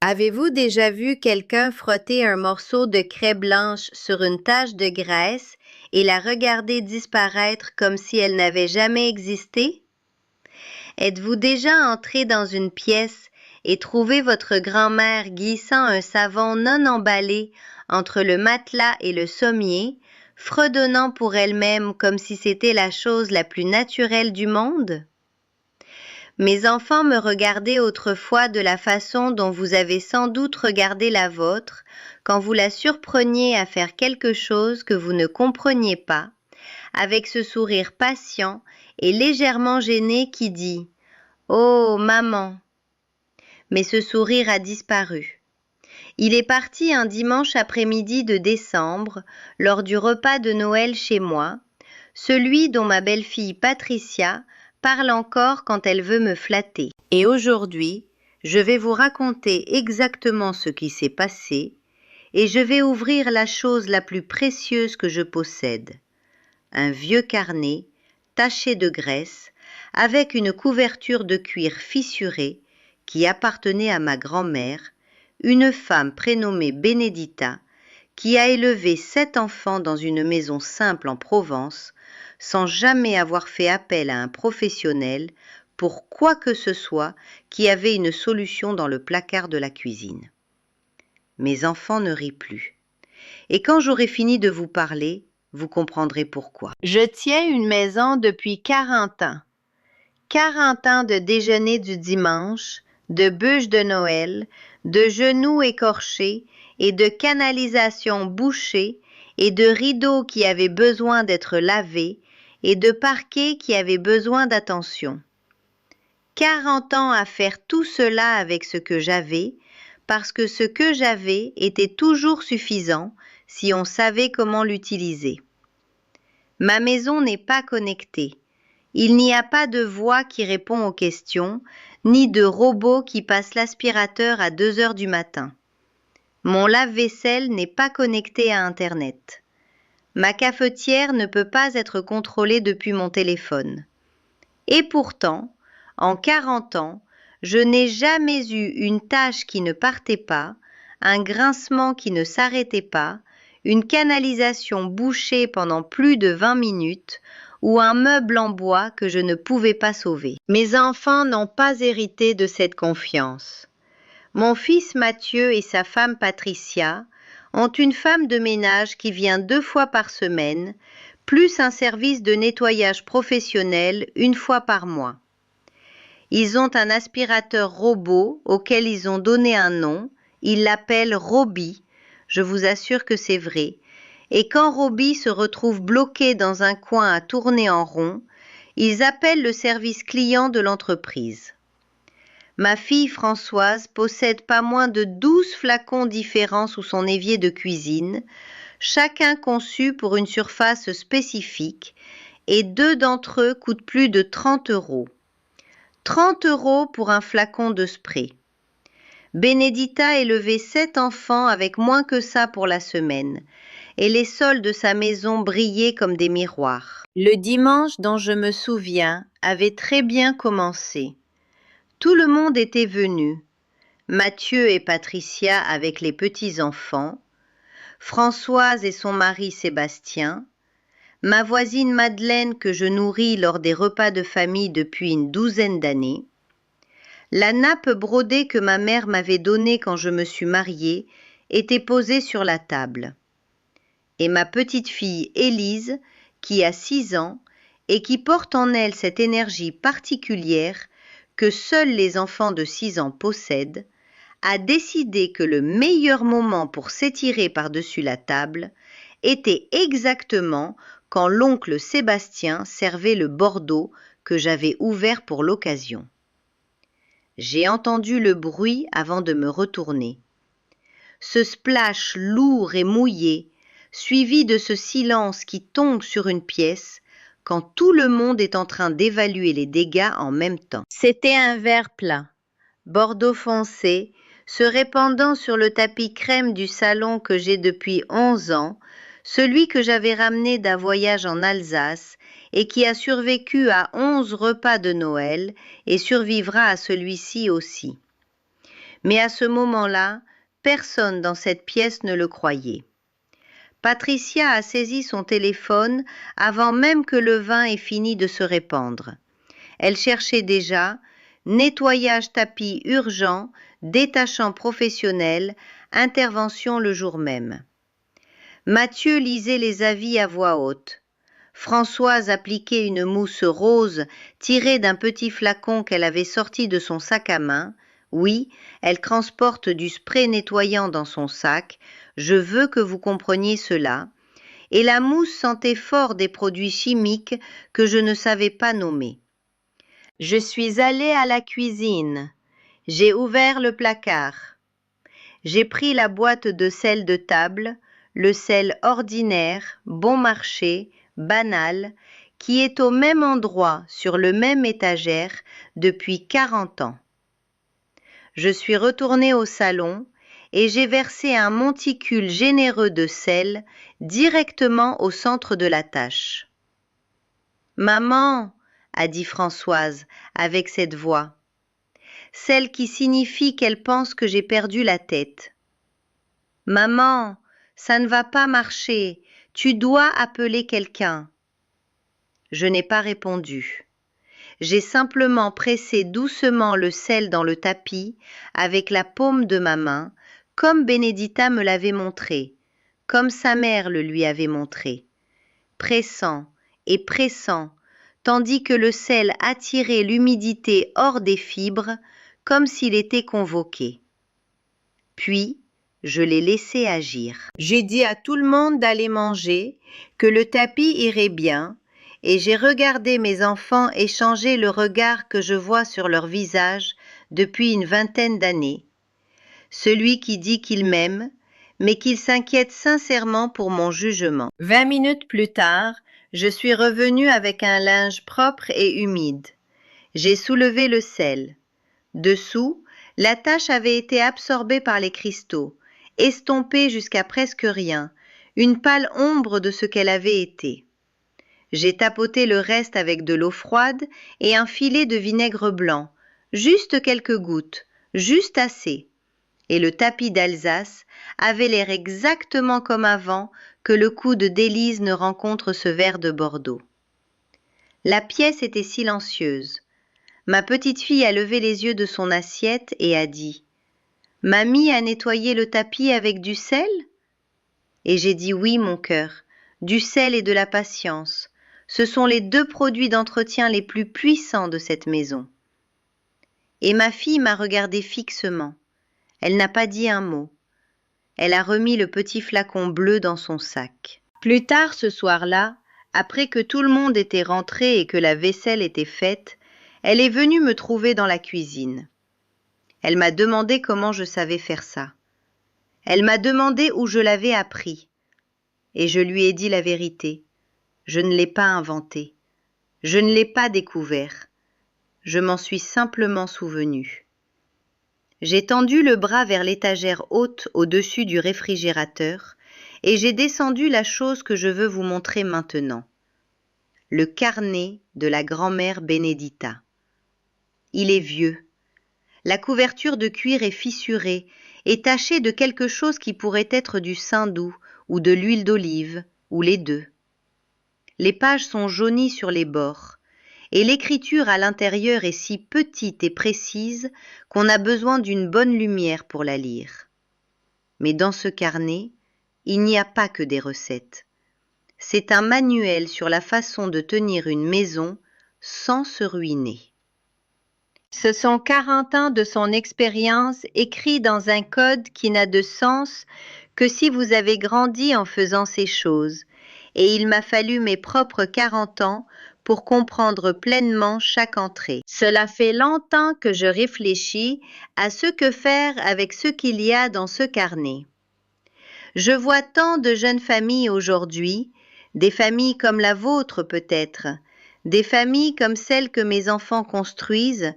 Avez-vous déjà vu quelqu'un frotter un morceau de craie blanche sur une tache de graisse et la regarder disparaître comme si elle n'avait jamais existé? Êtes-vous déjà entré dans une pièce et trouvé votre grand-mère glissant un savon non emballé entre le matelas et le sommier, fredonnant pour elle-même comme si c'était la chose la plus naturelle du monde? Mes enfants me regardaient autrefois de la façon dont vous avez sans doute regardé la vôtre quand vous la surpreniez à faire quelque chose que vous ne compreniez pas, avec ce sourire patient et légèrement gêné qui dit « Oh, maman !» Mais ce sourire a disparu. Il est parti un dimanche après-midi de décembre, lors du repas de Noël chez moi, celui dont ma belle-fille Patricia parle encore quand elle veut me flatter. Et aujourd'hui, je vais vous raconter exactement ce qui s'est passé et je vais ouvrir la chose la plus précieuse que je possède. Un vieux carnet, taché de graisse, avec une couverture de cuir fissurée qui appartenait à ma grand-mère, une femme prénommée Benedita, qui a élevé 7 enfants dans une maison simple en Provence, sans jamais avoir fait appel à un professionnel pour quoi que ce soit qui avait une solution dans le placard de la cuisine. Mes enfants ne rient plus. Et quand j'aurai fini de vous parler, vous comprendrez pourquoi. Je tiens une maison depuis 40 ans. 40 ans de déjeuner du dimanche, de bûches de Noël, de genoux écorchés et de canalisations bouchées et de rideaux qui avaient besoin d'être lavés et de parquets qui avaient besoin d'attention. 40 ans à faire tout cela avec ce que j'avais, parce que ce que j'avais était toujours suffisant si on savait comment l'utiliser. Ma maison n'est pas connectée. Il n'y a pas de voix qui répond aux questions, ni de robot qui passe l'aspirateur à 2 heures du matin. Mon lave-vaisselle n'est pas connecté à Internet. Ma cafetière ne peut pas être contrôlée depuis mon téléphone. Et pourtant, en 40 ans, je n'ai jamais eu une tâche qui ne partait pas, un grincement qui ne s'arrêtait pas, une canalisation bouchée pendant plus de 20 minutes ou un meuble en bois que je ne pouvais pas sauver. Mes enfants n'ont pas hérité de cette confiance. Mon fils Mathieu et sa femme Patricia ont une femme de ménage qui vient 2 fois par semaine, plus un service de nettoyage professionnel 1 fois par mois. Ils ont un aspirateur robot auquel ils ont donné un nom, ils l'appellent Robbie, je vous assure que c'est vrai, et quand Robbie se retrouve bloqué dans un coin à tourner en rond, ils appellent le service client de l'entreprise. Ma fille Françoise possède pas moins de 12 flacons différents sous son évier de cuisine, chacun conçu pour une surface spécifique, et 2 d'entre eux coûtent plus de 30 €. 30 € pour un flacon de spray. Benedita élevait 7 enfants avec moins que ça pour la semaine, et les sols de sa maison brillaient comme des miroirs. Le dimanche dont je me souviens avait très bien commencé. Tout le monde était venu. Mathieu et Patricia avec les petits-enfants, Françoise et son mari Sébastien, ma voisine Madeleine que je nourris lors des repas de famille depuis une 12aine d'années, la nappe brodée que ma mère m'avait donnée quand je me suis mariée était posée sur la table. Et ma petite fille Élise, qui a 6 ans et qui porte en elle cette énergie particulière que seuls les enfants de 6 ans possèdent, a décidé que le meilleur moment pour s'étirer par-dessus la table était exactement quand l'oncle Sébastien servait le Bordeaux que j'avais ouvert pour l'occasion. J'ai entendu le bruit avant de me retourner. Ce splash lourd et mouillé, suivi de ce silence qui tombe sur une pièce quand tout le monde est en train d'évaluer les dégâts en même temps. C'était un verre plat, bordeaux foncé, se répandant sur le tapis crème du salon que j'ai depuis 11 ans, celui que j'avais ramené d'un voyage en Alsace et qui a survécu à 11 repas de Noël et survivra à celui-ci aussi. Mais à ce moment-là, personne dans cette pièce ne le croyait. Patricia a saisi son téléphone avant même que le vin ait fini de se répandre. Elle cherchait déjà « nettoyage tapis urgent, détachant professionnel, intervention le jour même ». Mathieu lisait les avis à voix haute. Françoise appliquait une mousse rose tirée d'un petit flacon qu'elle avait sorti de son sac à main. Oui, elle transporte du spray nettoyant dans son sac. Je veux que vous compreniez cela. Et la mousse sentait fort des produits chimiques que je ne savais pas nommer. Je suis allée à la cuisine. J'ai ouvert le placard. J'ai pris la boîte de sel de table, le sel ordinaire, bon marché, banal, qui est au même endroit sur le même étagère depuis 40 ans. Je suis retournée au salon et j'ai versé un monticule généreux de sel directement au centre de la tâche. « Maman !» a dit Françoise avec cette voix, celle qui signifie qu'elle pense que j'ai perdu la tête. « Maman, ça ne va pas marcher, tu dois appeler quelqu'un. » Je n'ai pas répondu. J'ai simplement pressé doucement le sel dans le tapis avec la paume de ma main, comme Benedita me l'avait montré, comme sa mère le lui avait montré, pressant et pressant, tandis que le sel attirait l'humidité hors des fibres, comme s'il était convoqué. Puis, je l'ai laissé agir. J'ai dit à tout le monde d'aller manger, que le tapis irait bien, et j'ai regardé mes enfants échanger le regard que je vois sur leur visage depuis une vingtaine d'années. Celui qui dit qu'il m'aime, mais qu'il s'inquiète sincèrement pour mon jugement. 20 minutes plus tard, je suis revenue avec un linge propre et humide. J'ai soulevé le sel. Dessous, la tache avait été absorbée par les cristaux, estompée jusqu'à presque rien, une pâle ombre de ce qu'elle avait été. J'ai tapoté le reste avec de l'eau froide et un filet de vinaigre blanc, juste quelques gouttes, juste assez. Et le tapis d'Alsace avait l'air exactement comme avant que le coude d'Élise ne rencontre ce verre de Bordeaux. La pièce était silencieuse. Ma petite fille a levé les yeux de son assiette et a dit « Mamie a nettoyé le tapis avec du sel ?» Et j'ai dit « Oui, mon cœur, du sel et de la patience. Ce sont les 2 produits d'entretien les plus puissants de cette maison. » Et ma fille m'a regardé fixement. Elle n'a pas dit un mot. Elle a remis le petit flacon bleu dans son sac. Plus tard ce soir-là, après que tout le monde était rentré et que la vaisselle était faite, elle est venue me trouver dans la cuisine. Elle m'a demandé comment je savais faire ça. Elle m'a demandé où je l'avais appris. Et je lui ai dit la vérité. Je ne l'ai pas inventé. Je ne l'ai pas découvert. Je m'en suis simplement souvenue. J'ai tendu le bras vers l'étagère haute au-dessus du réfrigérateur et j'ai descendu la chose que je veux vous montrer maintenant. Le carnet de la grand-mère Benedita. Il est vieux. La couverture de cuir est fissurée et tachée de quelque chose qui pourrait être du saindoux ou de l'huile d'olive, ou les deux. Les pages sont jaunies sur les bords, et l'écriture à l'intérieur est si petite et précise qu'on a besoin d'une bonne lumière pour la lire. Mais dans ce carnet, il n'y a pas que des recettes. C'est un manuel sur la façon de tenir une maison sans se ruiner. Ce sont 40 ans de son expérience écrits dans un code qui n'a de sens que si vous avez grandi en faisant ces choses, et il m'a fallu mes propres 40 ans pour comprendre pleinement chaque entrée. Cela fait longtemps que je réfléchis à ce que faire avec ce qu'il y a dans ce carnet. Je vois tant de jeunes familles aujourd'hui, des familles comme la vôtre peut-être, des familles comme celles que mes enfants construisent,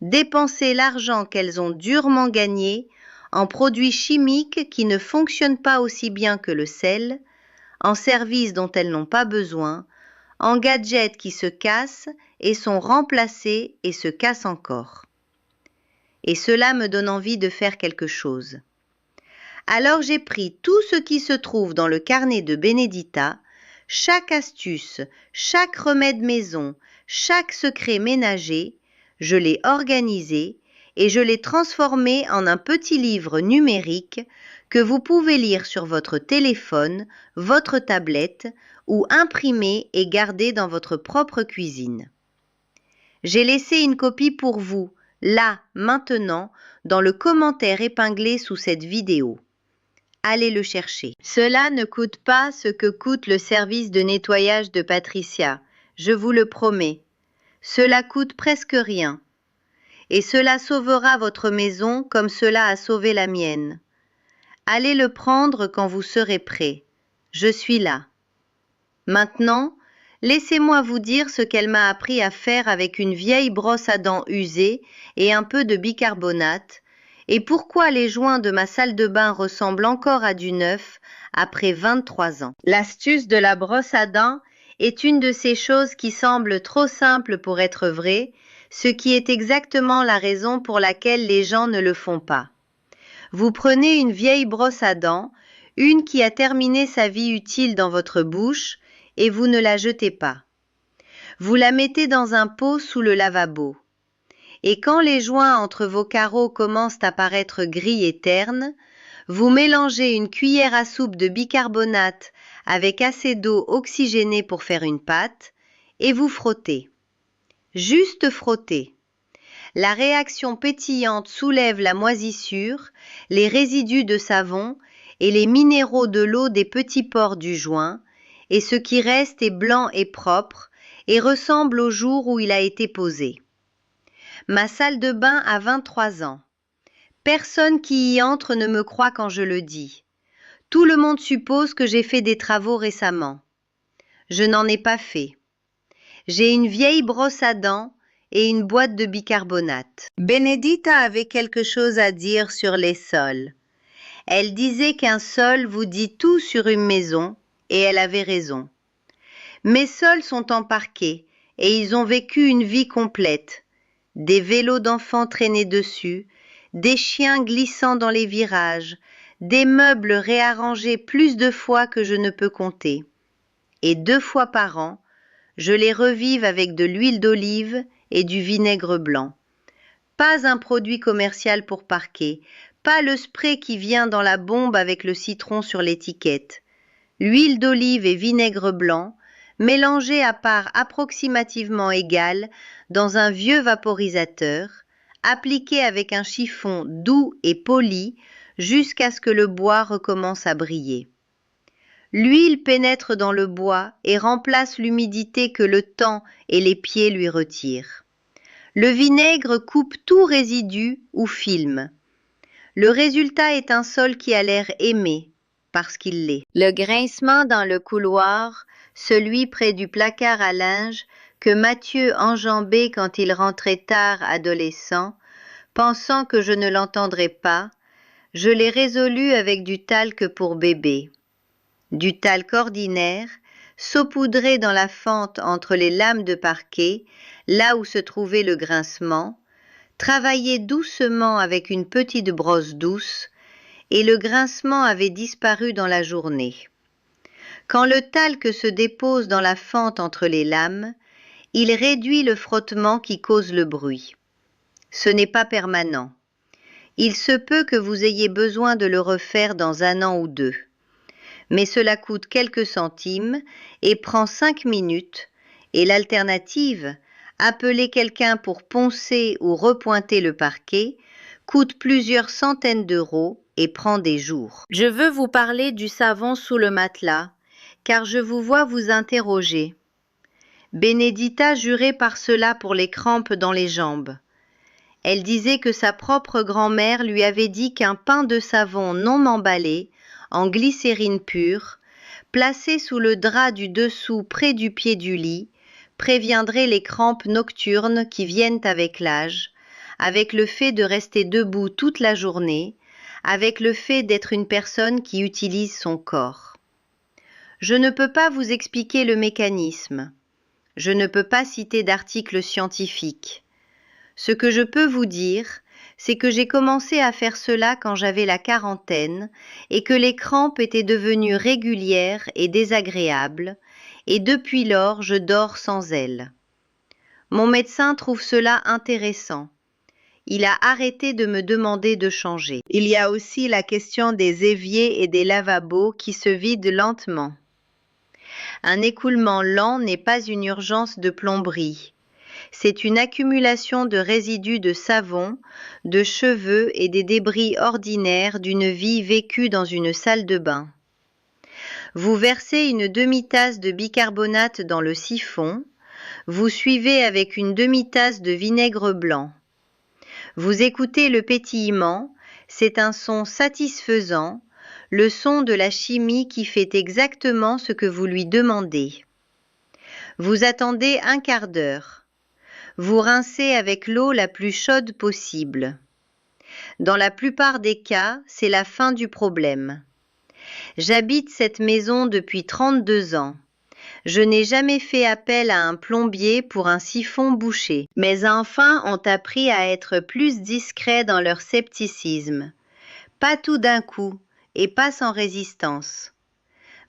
dépenser l'argent qu'elles ont durement gagné en produits chimiques qui ne fonctionnent pas aussi bien que le sel, en services dont elles n'ont pas besoin, en gadgets qui se cassent et sont remplacés et se cassent encore. et cela me donne envie de faire quelque chose. Alors j'ai pris tout ce qui se trouve dans le carnet de Benedita, chaque astuce, chaque remède maison, chaque secret ménager, je l'ai organisé et je l'ai transformé en un petit livre numérique que vous pouvez lire sur votre téléphone, votre tablette ou imprimer et garder dans votre propre cuisine. J'ai laissé une copie pour vous, là, maintenant, dans le commentaire épinglé sous cette vidéo. Allez le chercher. Cela ne coûte pas ce que coûte le service de nettoyage de Patricia, je vous le promets. Cela coûte presque rien. Et cela sauvera votre maison comme cela a sauvé la mienne. Allez le prendre quand vous serez prêt. Je suis là. Maintenant, laissez-moi vous dire ce qu'elle m'a appris à faire avec une vieille brosse à dents usée et un peu de bicarbonate, et pourquoi les joints de ma salle de bain ressemblent encore à du neuf après 23 ans. L'astuce de la brosse à dents est une de ces choses qui semblent trop simples pour être vraies, ce qui est exactement la raison pour laquelle les gens ne le font pas. Vous prenez une vieille brosse à dents, une qui a terminé sa vie utile dans votre bouche, et vous ne la jetez pas. Vous la mettez dans un pot sous le lavabo. Et quand les joints entre vos carreaux commencent à paraître gris et ternes, vous mélangez une cuillère à soupe de bicarbonate avec assez d'eau oxygénée pour faire une pâte, et vous frottez. Juste frotter. La réaction pétillante soulève la moisissure, les résidus de savon et les minéraux de l'eau des petits pores du joint, et ce qui reste est blanc et propre et ressemble au jour où il a été posé. Ma salle de bain a 23 ans. Personne qui y entre ne me croit quand je le dis. Tout le monde suppose que j'ai fait des travaux récemment. Je n'en ai pas fait. J'ai une vieille brosse à dents et une boîte de bicarbonate. Benedita avait quelque chose à dire sur les sols. Elle disait qu'un sol vous dit tout sur une maison, et elle avait raison. Mes sols sont en parquet, et ils ont vécu une vie complète. Des vélos d'enfants traînés dessus, des chiens glissant dans les virages, des meubles réarrangés plus de fois que je ne peux compter. Et 2 fois par an, je les revive avec de l'huile d'olive et du vinaigre blanc. Pas un produit commercial pour parquet, pas le spray qui vient dans la bombe avec le citron sur l'étiquette. L'huile d'olive et vinaigre blanc, mélangés à part approximativement égale dans un vieux vaporisateur, appliqués avec un chiffon doux et poli jusqu'à ce que le bois recommence à briller. L'huile pénètre dans le bois et remplace l'humidité que le temps et les pieds lui retirent. Le vinaigre coupe tout résidu ou film. Le résultat est un sol qui a l'air aimé, parce qu'il l'est. Le grincement dans le couloir, celui près du placard à linge, que Mathieu enjambait quand il rentrait tard adolescent, pensant que je ne l'entendrais pas, je l'ai résolu avec du talc pour bébé. Du talc ordinaire, saupoudré dans la fente entre les lames de parquet, là où se trouvait le grincement, travaillé doucement avec une petite brosse douce, et le grincement avait disparu dans la journée. Quand le talc se dépose dans la fente entre les lames, il réduit le frottement qui cause le bruit. Ce n'est pas permanent. Il se peut que vous ayez besoin de le refaire dans 1 an ou 2. Mais cela coûte quelques centimes et prend 5 minutes, et l'alternative, appeler quelqu'un pour poncer ou repointer le parquet, coûte plusieurs centaines d'euros et prend des jours. Je veux vous parler du savon sous le matelas, car je vous vois vous interroger. Benedita jurait par cela pour les crampes dans les jambes. Elle disait que sa propre grand-mère lui avait dit qu'un pain de savon non emballé, en glycérine pure, placé sous le drap du dessous près du pied du lit, préviendrait les crampes nocturnes qui viennent avec l'âge, avec le fait de rester debout toute la journée, avec le fait d'être une personne qui utilise son corps. Je ne peux pas vous expliquer le mécanisme. Je ne peux pas citer d'articles scientifiques. Ce que je peux vous dire, c'est que j'ai commencé à faire cela quand j'avais la quarantaine et que les crampes étaient devenues régulières et désagréables, et depuis lors je dors sans elles. Mon médecin trouve cela intéressant. Il a arrêté de me demander de changer. Il y a aussi la question des éviers et des lavabos qui se vident lentement. Un écoulement lent n'est pas une urgence de plomberie. C'est une accumulation de résidus de savon, de cheveux et des débris ordinaires d'une vie vécue dans une salle de bain. Vous versez une demi-tasse de bicarbonate dans le siphon. Vous suivez avec une demi-tasse de vinaigre blanc. Vous écoutez le pétillement, c'est un son satisfaisant, le son de la chimie qui fait exactement ce que vous lui demandez. Vous attendez un quart d'heure. Vous rincez avec l'eau la plus chaude possible. Dans la plupart des cas, c'est la fin du problème. J'habite cette maison depuis 32 ans. Je n'ai jamais fait appel à un plombier pour un siphon bouché. Mes enfants ont appris à être plus discrets dans leur scepticisme. Pas tout d'un coup, et pas sans résistance.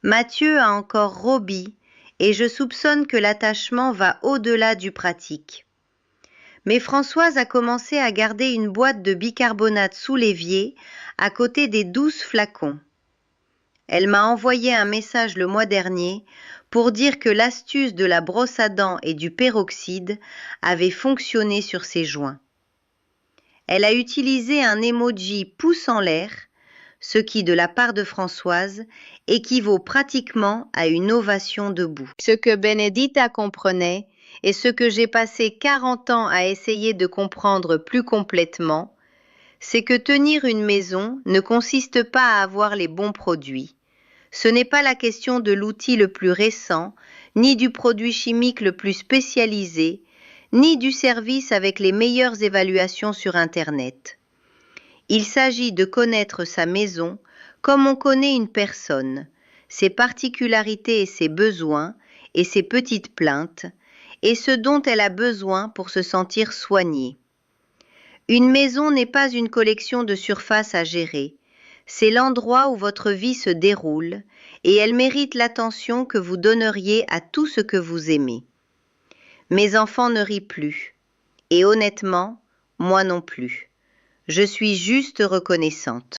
Mathieu a encore Roby, et je soupçonne que l'attachement va au-delà du pratique. Mais Françoise a commencé à garder une boîte de bicarbonate sous l'évier, à côté des 12 flacons. Elle m'a envoyé un message le mois dernier pour dire que l'astuce de la brosse à dents et du peroxyde avait fonctionné sur ses joints. Elle a utilisé un emoji pouce en l'air, ce qui, de la part de Françoise, équivaut pratiquement à une ovation debout. Ce que Benedita comprenait et ce que j'ai passé 40 ans à essayer de comprendre plus complètement, c'est que tenir une maison ne consiste pas à avoir les bons produits. Ce n'est pas la question de l'outil le plus récent, ni du produit chimique le plus spécialisé, ni du service avec les meilleures évaluations sur Internet. Il s'agit de connaître sa maison comme on connaît une personne, ses particularités et ses besoins, et ses petites plaintes, et ce dont elle a besoin pour se sentir soignée. Une maison n'est pas une collection de surfaces à gérer. C'est l'endroit où votre vie se déroule et elle mérite l'attention que vous donneriez à tout ce que vous aimez. Mes enfants ne rient plus. Et honnêtement, moi non plus. Je suis juste reconnaissante.